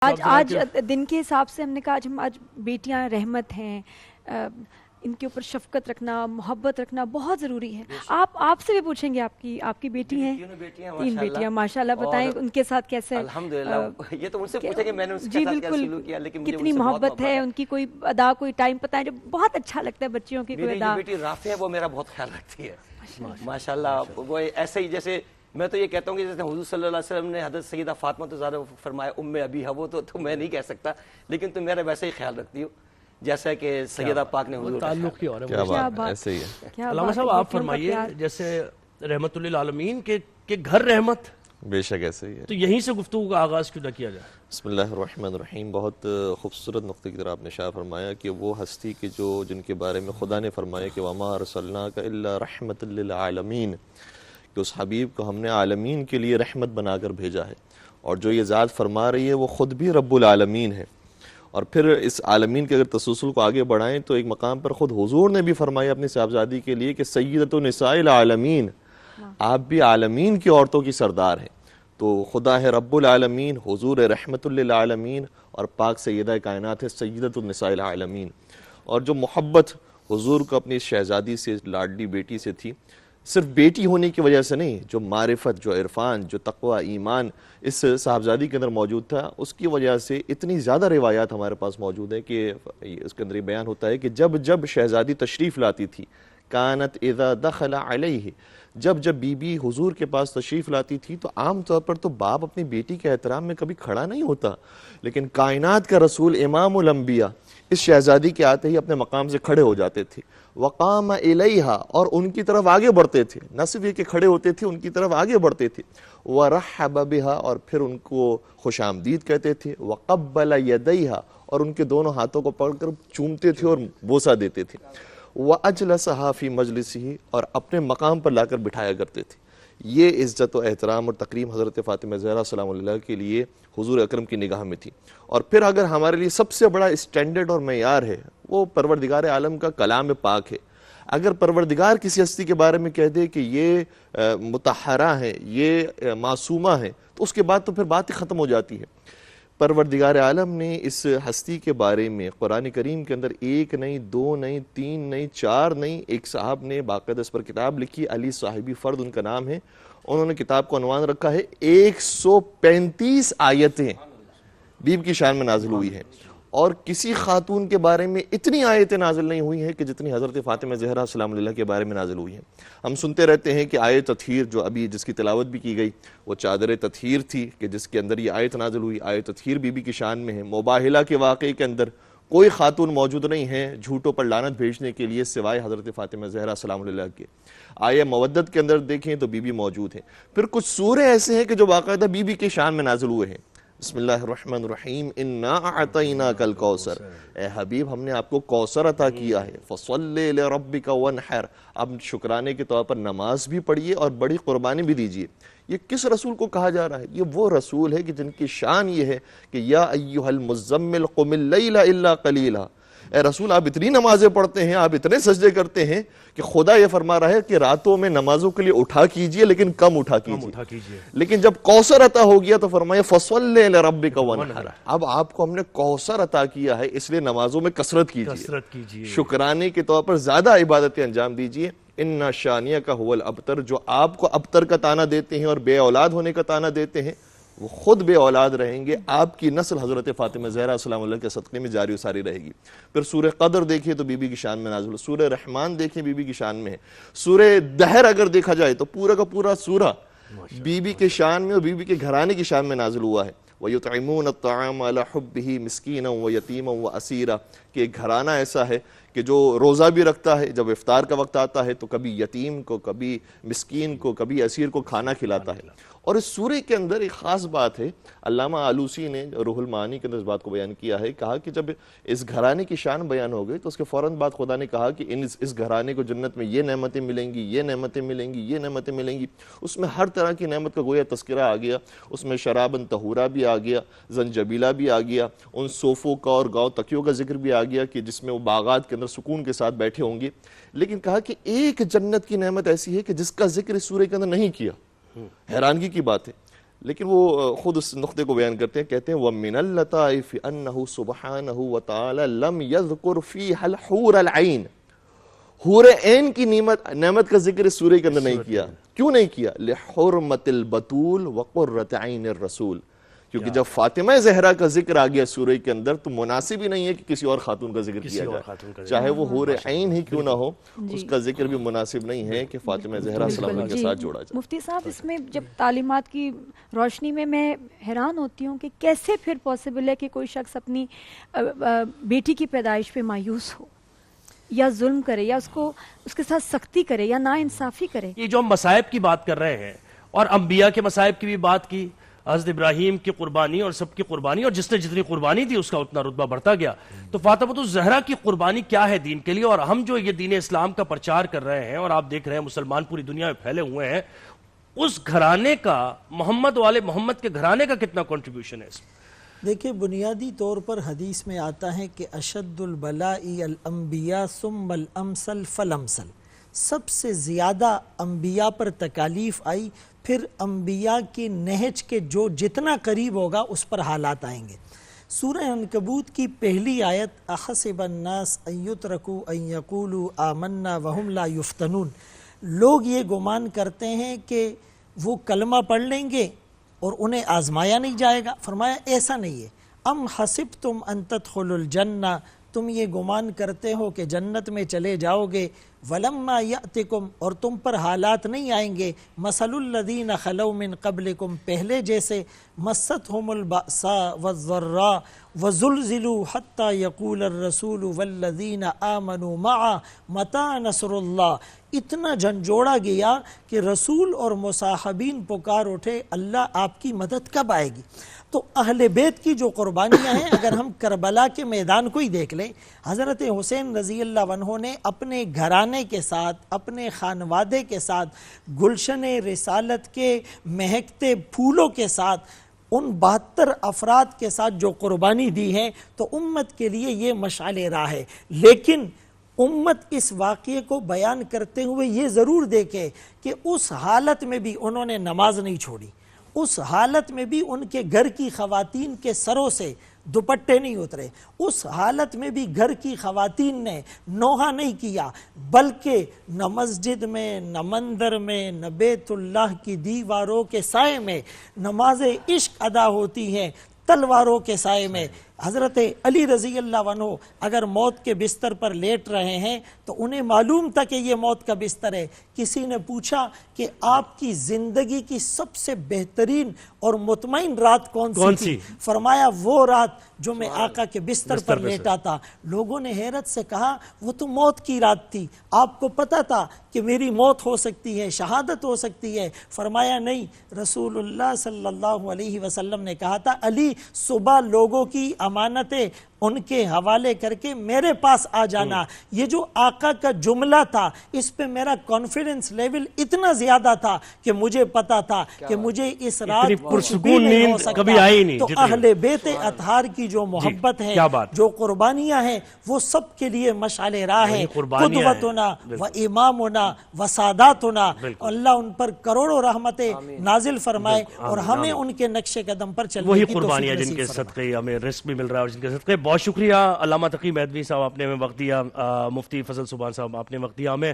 آج دن کے حساب سے ہم نے کہا آج بیٹیاں رحمت ہیں، ان کے اوپر شفقت رکھنا، محبت رکھنا بہت ضروری ہے۔ آپ سے بھی پوچھیں گے، آپ کی بیٹی ہیں؟ 3 بیٹیاں ماشاءاللہ، بتائیں ان کے ساتھ کیسے؟ الحمدللہ، یہ تو ان سے پوچھیں کہ میں نے ان کے ساتھ کیا سلوک کیا، لیکن مجھے کتنی محبت ہے ان کی، کوئی ادا کوئی ٹائم پتہ ہے جو بہت اچھا لگتا ہے بچیوں کی کوئی ادا؟ میری بیٹی رافع ہے، وہ میرا بہت خیال رکھتی ہے ماشاءاللہ۔ وہ ایسے ہی جیسے میں تو یہ کہتا ہوں کہ جیسے حضور صلی اللہ علیہ وسلم نے حضرت سیدہ فاطمہ تو زیادہ فرمایا ام ابی ہے، وہ تو میں نہیں کہہ سکتا، لیکن تم میرا ویسے ہی خیال رکھتی ہو جیسا کہ سیدہ پاک نے حضور تعلق ہی اور کیا بات ہے، ایسے ہی ہے۔ علامہ صاحب آپ فرمائیے، جیسے رحمت للعالمین کے گھر رحمت، بے شک ایسے ہی ہے، تو یہیں سے گفتگو کا آغاز کیوں نہ کیا جائے؟ بسم اللہ الرحمن الرحیم۔ بہت خوبصورت نقطے کی طرح آپ نے اشارہ فرمایا کہ وہ ہستی کی جن کے بارے میں خدا نے فرمایا کہ وما ارسلناک الا رحمت للعالمین، کہ اس حبیب کو ہم نے عالمین کے لیے رحمت بنا کر بھیجا ہے، اور جو یہ ذات فرما رہی ہے وہ خود بھی رب العالمین ہے۔ اور پھر اس عالمین کے اگر تسلسل کو آگے بڑھائیں تو ایک مقام پر خود حضور نے بھی فرمایا اپنی صاحبزادی کے لیے کہ سیدۃ نساء العالمین، آپ بھی عالمین کی عورتوں کی سردار ہیں۔ تو خدا ہے رب العالمین، حضور رحمت للعالمین، اور پاک سیدہ کائنات ہے سیدۃ النساء العالمین۔ اور جو محبت حضور کو اپنی شہزادی سے، لاڈلی بیٹی سے تھی، صرف بیٹی ہونے کی وجہ سے نہیں، جو معرفت، جو عرفان، جو تقوی، ایمان اس صاحبزادی کے اندر موجود تھا، اس کی وجہ سے اتنی زیادہ روایات ہمارے پاس موجود ہیں کہ اس کے اندر یہ بیان ہوتا ہے کہ جب شہزادی تشریف لاتی تھی، کانت اذا دخل علیہ، جب بی بی حضور کے پاس تشریف لاتی تھی تو عام طور پر تو باپ اپنی بیٹی کے احترام میں کبھی کھڑا نہیں ہوتا، لیکن کائنات کا رسول امام الانبیاء اس شہزادی کے آتے ہی اپنے مقام سے کھڑے ہو جاتے تھے، وقام الیہا، اور ان کی طرف آگے بڑھتے تھے، نہ صرف یہ کہ کھڑے ہوتے تھے، ان کی طرف آگے بڑھتے تھے، ورحب بہا، اور پھر ان کو خوش آمدید کہتے تھے، وقبل یدیہا، اور ان کے دونوں ہاتھوں کو پکڑ کر چومتے تھے اور بوسہ دیتے تھے، وَأَجْلَسَهَا فِي مَجْلِسِهِ، اور اپنے مقام پر لا کر بٹھایا کرتے تھے۔ یہ عزت و احترام اور تکریم حضرت فاطمہ زہرا سلام اللہ کے لیے حضور اکرم کی نگاہ میں تھی۔ اور پھر اگر ہمارے لیے سب سے بڑا اسٹینڈرڈ اور معیار ہے، وہ پروردگار عالم کا کلام پاک ہے۔ اگر پروردگار کسی ہستی کے بارے میں کہہ دے کہ یہ مطہرہ ہے، یہ معصومہ ہے، تو اس کے بعد تو پھر بات ہی ختم ہو جاتی ہے۔ پروردگار عالم نے اس ہستی کے بارے میں قرآن کریم کے اندر 1 نہیں، 2 نہیں، 3 نہیں، 4 نہیں، ایک صاحب نے باقاعدہ اس پر کتاب لکھی، علی صاحبی فرد ان کا نام ہے، انہوں نے کتاب کو عنوان رکھا ہے 135 آیتیں بیوی کی شان میں نازل ہوئی ہیں، اور کسی خاتون کے بارے میں اتنی آیتیں نازل نہیں ہوئی ہیں کہ جتنی حضرت فاطمہ زہرا سلام اللہ کے بارے میں نازل ہوئی ہیں۔ ہم سنتے رہتے ہیں کہ آیت تطہیر جو ابھی جس کی تلاوت بھی کی گئی، وہ چادر تطہیر تھی کہ جس کے اندر یہ آیت نازل ہوئی۔ آیت تطہیر بیوی کی شان میں ہے۔ مباہلہ کے واقعے کے اندر کوئی خاتون موجود نہیں ہے جھوٹوں پر لعنت بھیجنے کے لیے سوائے حضرت فاطمہ زہرا سلام اللہ کے۔ آیہ مودت کے اندر دیکھیں تو بیوی موجود ہیں۔ پھر کچھ سورے ایسے ہیں کہ جو باقاعدہ بیوی کی شان میں نازل ہوئے ہیں۔ بسم اللہ الرحمن الرحیم، انا اعطیناک الکوثر، اے حبیب ہم نے آپ کو کوثر عطا کیا ہے، فصلی لربک وانحر، اب شکرانے کے طور پر نماز بھی پڑھیے اور بڑی قربانی بھی دیجیے۔ یہ کس رسول کو کہا جا رہا ہے؟ یہ وہ رسول ہے کہ جن کی شان یہ ہے کہ یا ایھا المزمل قم اللیل الا قلیلا، اے رسول آپ اتنی نمازیں پڑھتے ہیں، آپ اتنے سجدے کرتے ہیں کہ خدا یہ فرما رہا ہے کہ راتوں میں نمازوں کے لیے اٹھا کیجئے لیکن کم اٹھا کیجئے۔ لیکن جب کوثر عطا ہو گیا تو فرمایا فصلی لربک وانحر، اب آپ کو ہم نے کوثر عطا کیا ہے اس لیے نمازوں میں کثرت کیجئے، شکرانے کے طور پر زیادہ عبادتیں انجام دیجئے۔ ان شانیہ کا هو الابتر، جو آپ کو ابتر کا طعنہ دیتے ہیں اور بے اولاد ہونے کا طعنہ دیتے ہیں، وہ خود بے اولاد رہیں گے، آپ کی نسل حضرت فاطمہ زہرا سلام اللہ کے صدقے میں جاری و ساری رہے گی۔ پھر سورہ قدر دیکھیں تو بیوی کی شان میں نازل، سورہ رحمان دیکھیں بیوی کی شان میں ہے، سورہ دہر اگر دیکھا جائے تو پورا کا پورا سورہ بیوی کے شان میں اور بیوی کے گھرانے کی شان میں نازل ہوا ہے۔ وَيُطْعِمُونَ الطَّعَامَ عَلَى حُبِّهِ مِسْكِينًا وَيَتِيمًا وَأَسِيرًا، کہ ایک گھرانہ ایسا ہے کہ جو روزہ بھی رکھتا ہے، جب افطار کا وقت آتا ہے تو کبھی یتیم کو، کبھی مسکین کو، کبھی اسیر کو کھانا کھلاتا ہے۔ اور اس سورے کے اندر ایک خاص بات ہے، علامہ آلوسی نے روح المعانی کے اندر اس بات کو بیان کیا ہے، کہا کہ جب اس گھرانے کی شان بیان ہو گئی تو اس کے فوراً بعد خدا نے کہا کہ اس گھرانے کو جنت میں یہ نعمتیں ملیں گی، یہ نعمتیں ملیں گی، یہ نعمتیں ملیں گی۔ اس میں ہر طرح کی نعمت کا گویا تذکرہ آ گیا، اس میں شرابن طہورا بھی آ گیا، زنجبیلہ بھی آ گیا، ان صوفوں کا اور گاؤں تکیوں کا ذکر بھی آ گیا کہ جس میں وہ باغات کے اندر سکون کے ساتھ بیٹھے ہوں گے۔ لیکن کہا کہ ایک جنت کی نعمت ایسی ہے کہ جس کا ذکر اس سورے کے اندر نہیں کیا۔ حیرانگی کی بات ہے، لیکن وہ خود اس نقطے کو بیان کرتے ہیں، کہتے ہیں وَمِنَ اللَّطَائِفِ أَنَّهُ سُبْحَانَهُ وَتَعَالَى لَمْ يَذْكُرْ فِيهَا الْحُورَ الْعَيْنِ، حور عین کی نعمت کا ذکر اس سورہ کے اندر نہیں کیا. کیوں نہیں کیا؟ لِحُرْمَةِ الْبَتُولِ وَقُرَّةِ عَيْنِ الرَّسُولِ، کیونکہ جب فاطمہ زہرا کا ذکر آ گیا سورہ کے اندر تو مناسب ہی نہیں ہے کہ کسی اور خاتون کا ذکر کیا جائے، چاہے وہ حور عین ہی کیوں نہ ہو، اس کا ذکر بھی مناسب نہیں ہے کہ فاطمہ زہرا صلی اللہ علیہ کے ساتھ جوڑا جائے. مفتی صاحب اس میں جب تعلیمات کی روشنی میں حیران ہوتی ہوں کہ کیسے پھر پاسبل ہے کہ کوئی شخص اپنی بیٹی کی پیدائش پہ مایوس ہو یا ظلم کرے یا اس کے ساتھ سختی کرے یا نا انصافی کرے. یہ جو ہم مصائب کی بات کر رہے ہیں اور انبیاء کے مصائب کی بھی بات کی، حضرت ابراہیم کی قربانی اور سب کی قربانی، اور جس نے جتنی قربانی دی اس کا اتنا رتبہ بڑھتا گیا. تو فاطمہ الزہرا کی قربانی کیا ہے دین کے لیے، اور ہم جو یہ دین اسلام کا پرچار کر رہے ہیں اور آپ دیکھ رہے ہیں مسلمان پوری دنیا میں پھیلے ہوئے ہیں، اس گھرانے کا، محمد والے محمد کے گھرانے کا کتنا کنٹریبیوشن ہے اس میں؟ دیکھیں بنیادی طور پر حدیث میں آتا ہے کہ اشد البلاء الانبیاء ثم الامثل فالامثل، سب سے زیادہ انبیاء پر تکالیف آئی، پھر انبیاء کی نہج کے جو جتنا قریب ہوگا اس پر حالات آئیں گے. سورہ عنکبوت کی پہلی آیت احسب الناس ان یترکوا ان یقولوا آمنا وہم لا یفتنون، لوگ یہ گمان کرتے ہیں کہ وہ کلمہ پڑھ لیں گے اور انہیں آزمایا نہیں جائے گا. فرمایا ایسا نہیں ہے. ام حسبتم ان تدخلوا الجنہ، تم یہ گمان کرتے ہو کہ جنت میں چلے جاؤ گے، ولما یأتکم، اور تم پر حالات نہیں آئیں گے، مثل الذین خلو من قبلکم، پہلے جیسے، مستہم البأساء والضراء وزلزلوا حتی یقول الرسول والذین آمنوا معا متی نصر اللہ، اتنا جھنجھوڑا گیا کہ رسول اور مصاحبین پکار اٹھے اللہ آپ کی مدد کب آئے گی. تو اہل بیت کی جو قربانیاں ہیں، اگر ہم کربلا کے میدان کو ہی دیکھ لیں، حضرت حسین رضی اللہ عنہ نے اپنے گھرانے کے ساتھ، اپنے خانوادے کے ساتھ، گلشن رسالت کے مہکتے پھولوں کے ساتھ، ان 72 افراد کے ساتھ جو قربانی دی ہے، تو امت کے لیے یہ مشعل راہ ہے. لیکن امت اس واقعے کو بیان کرتے ہوئے یہ ضرور دیکھے کہ اس حالت میں بھی انہوں نے نماز نہیں چھوڑی، اس حالت میں بھی ان کے گھر کی خواتین کے سروں سے دوپٹے نہیں اترے، اس حالت میں بھی گھر کی خواتین نے نوحہ نہیں کیا، بلکہ نہ مسجد میں، نہ مندر میں، نہ بیت اللہ کی دیواروں کے سائے میں نماز عشق ادا ہوتی ہے، تلواروں کے سائے میں. حضرت علی رضی اللہ عنہ اگر موت کے بستر پر لیٹ رہے ہیں تو انہیں معلوم تھا کہ یہ موت کا بستر ہے. کسی نے پوچھا کہ آپ کی زندگی کی سب سے بہترین اور مطمئن رات کون سی تھی؟ فرمایا وہ رات جو میں آقا کے بستر پر لیٹا تھا. لوگوں نے حیرت سے کہا وہ تو موت کی رات تھی، آپ کو پتا تھا کہ میری موت ہو سکتی ہے، شہادت ہو سکتی ہے؟ فرمایا نہیں، رسول اللہ صلی اللہ علیہ وسلم نے کہا تھا علی صبح لوگوں کی امانتیں ان کے حوالے کر کے میرے پاس آ جانا. یہ جو آقا کا جملہ تھا اس پہ میرا کانفیڈنس لیول اتنا زیادہ تھا کہ مجھے پتا تھا کہ مجھے اس رات کچھ بھی نہیں ہو سکتا. تو اہل بیت اطہار کی جو محبت ہے، جو قربانیاں ہیں، وہ سب کے لیے مشعل راہ ہے. قدوتنا و امامنا و ساداتنا، اللہ ان پر کروڑوں رحمتیں نازل فرمائے اور ہمیں ان کے نقش قدم پر چلنے وہی کی قربانیاں جن کے صدقے ہمیں رزق بھی مل رہا ہے اور جن کے صدقے. بہت شکریہ علامہ تقی مہدوی صاحب، آپ نے ہمیں وقت دیا. مفتی فضل سبحان صاحب آپ نے وقت دیا ہمیں.